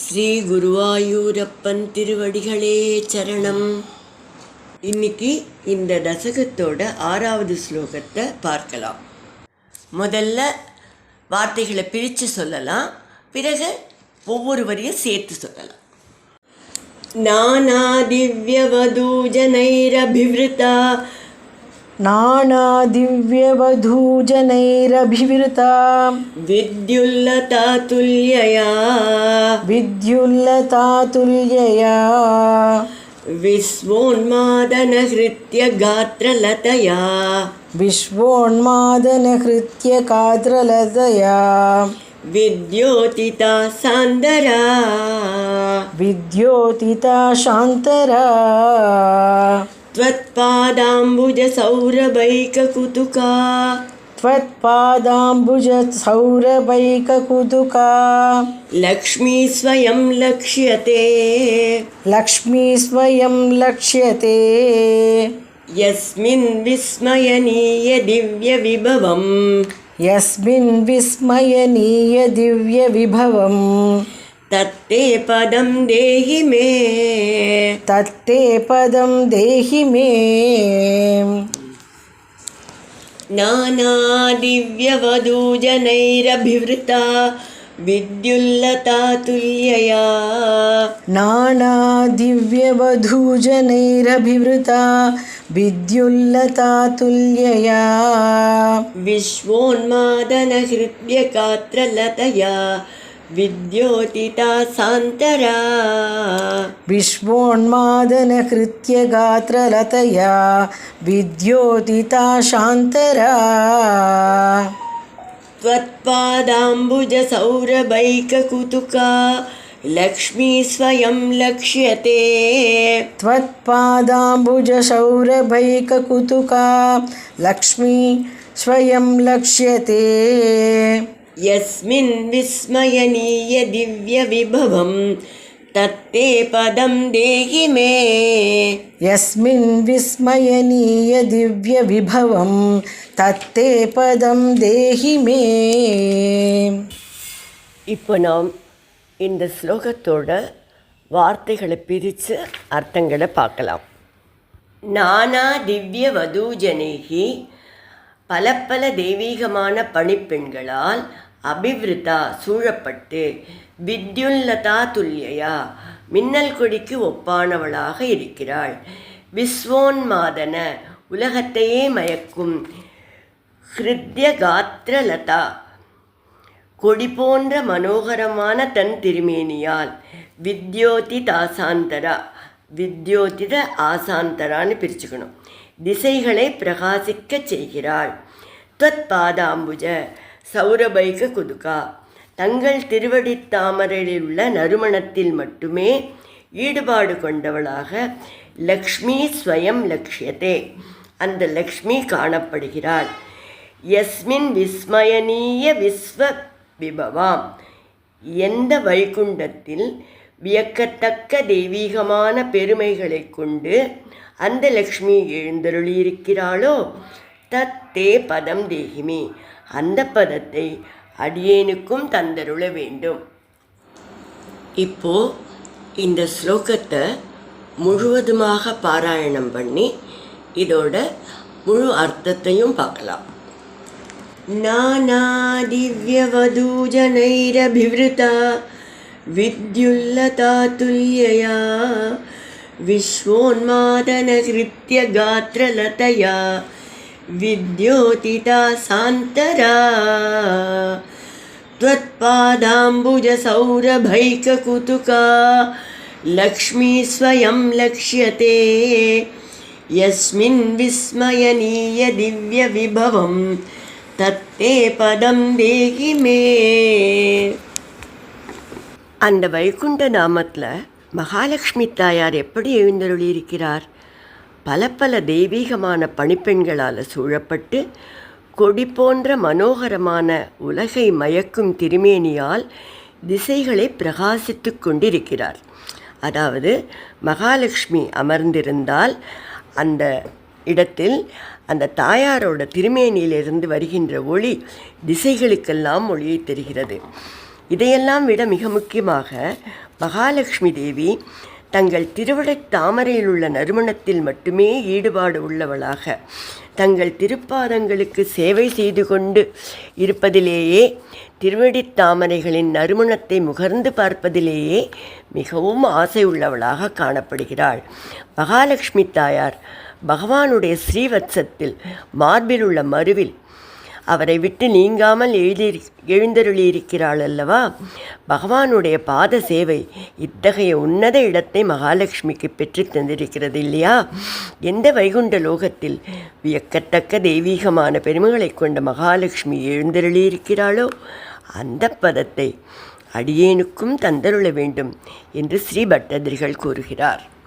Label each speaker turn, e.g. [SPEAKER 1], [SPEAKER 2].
[SPEAKER 1] ஸ்ரீ குருவாயூரப்பன் திருவடிகளே சரணம். இன்னைக்கு இந்த தசகத்தோட 6வது ஸ்லோகத்தை பார்க்கலாம். முதல்ல வார்த்தைகளை பிரித்து சொல்லலாம், பிறகு ஒவ்வொரு வரியும் சேர்த்து சொல்லலாம். நானா திவ்யவதூஜனைரபிவ்ருதா
[SPEAKER 2] नानादिव्यवधूजनैरभिवृता
[SPEAKER 1] विद्युल्लता तुल्यया विश्वोन्मादनहृत्य गात्रलतया विद्योतिता शान्तरा त्वत्पादाम्बुजसौरभैककुतुका लक्ष्मी स्वयं लक्ष्यते यस्मिन् विस्मयनीय दिव्यविभवम् तत्ते पदं देहि मे नाना दिव्यवधूजनैरभिवृता विद्युल्लता तुल्यया विश्वोन्मादनहृद्यगात्रलतया विद्योतिता शान्तरा त्वत्पादाम्बुजसौरभैककुतुका लक्ष्मी स्वयं लक्ष्यते यस्मिन् विस्मयनीय दिव्यविभवं तत्ते पदं देहि मे. இப்போ நாம் இந்த ஸ்லோகத்தோட வார்த்தைகளை பிரித்து அர்த்தங்களை பார்க்கலாம். நானா திவ்ய வதூஜனைகி, பல பல தெய்வீகமான பணிப்பெண்களால் அபிவிருத்தா சூழப்பட்டு, வித்யுல்லதா துல்யயா மின்னல் கொடிக்கு ஒப்பானவளாக இருக்கிறாள், விஸ்வோன்மாதன உலகத்தையே மயக்கும், ஹிருத்யகாத்ரலதா கொடி போன்ற மனோகரமான தன் திருமேனியால், வித்யோதித ஆசாந்தரான்னு பிரிச்சுக்கணும், திசைகளை பிரகாசிக்க செய்கிறாள். துவத்பாதாம்புஜ சௌரபைக குதுகா, தங்கள் திருவடித்தாமரையில் உள்ள நறுமணத்தில் மட்டுமே ஈடுபாடு கொண்டவளாக, லக்ஷ்மி ஸ்வயம் லக்ஷ்யதே அந்த லக்ஷ்மி காணப்படுகிறாள். யஸ்மின் விஸ்மயனீய விஸ்வ விபவாம், எந்த வைகுண்டத்தில் வியக்கத்தக்க தெய்வீகமான பெருமைகளை கொண்டு அந்த லக்ஷ்மி எழுந்தருளியிருக்கிறாளோ, தத்தே பதம் தேகிமே அந்த பதத்தை அடியேனுக்கும் தந்தருள வேண்டும். இப்போ இந்த ஸ்லோகத்தை முழுவதுமாக பாராயணம் பண்ணி இதோட முழு அர்த்தத்தையும் பார்க்கலாம். நானா திவ்யவதூஜனைரபிவ்ருதா வித்யுல்லதா துல்யயா विश्वोन्मादनहृत्यगात्रलतया विद्योतिता शान्तरा त्वत्पादाम्बुजसौरभैककुतुका लक्ष्मी स्वयं लक्ष्यते यस्मिन् विस्मयनीय दिव्यविभवं तत्ते पदं देहि मे. அந்த வைகுண்ட நாமத்தில் மகாலட்சுமி தாயார் எப்படி எழுந்தருளியிருக்கிறார்? பல பல தெய்வீகமான பணிப்பெண்களால் சூழப்பட்டு, கொடி போன்ற மனோகரமான உலகை மயக்கும் திருமேனியால் திசைகளை பிரகாசித்து கொண்டிருக்கிறார். அதாவது மகாலட்சுமி அமர்ந்திருந்தால் அந்த இடத்தில் அந்த தாயாரோட திருமேனியிலிருந்து வருகின்ற ஒளி திசைகளுக்கெல்லாம் ஒளியை தருகிறது. இதையெல்லாம் விட மிக முக்கியமாக மகாலட்சுமி தேவி தங்கள் திருவிடைத் தாமரையில் உள்ள நறுமணத்தில் மட்டுமே ஈடுபாடு உள்ளவளாக தங்கள் திருப்பாதங்களுக்கு சேவை செய்து கொண்டு இருப்பதிலேயே, திருவடித் தாமரைகளின் நறுமணத்தை முகர்ந்து பார்ப்பதிலேயே மிகவும் ஆசை உள்ளவளாக காணப்படுகிறாள். மகாலட்சுமி தாயார் பகவானுடைய ஸ்ரீவத்சத்தில் மார்பில் உள்ள மருவில் அவரை விட்டு நீங்காமல் எழுந்தருளியிருக்கிறாள் அல்லவா. பகவானுடைய பாத சேவை இத்தகைய உன்னத இடத்தை மகாலட்சுமிக்கு பெற்று தந்திருக்கிறது இல்லையா. எந்த வைகுண்ட லோகத்தில் வியக்கத்தக்க தெய்வீகமான பெருமைகளை கொண்ட மகாலட்சுமி எழுந்தருளியிருக்கிறாளோ அந்த பதத்தை அடியேனுக்கும் தந்தருள வேண்டும் என்று ஸ்ரீ பட்டதிரிகள் கூறுகிறார்.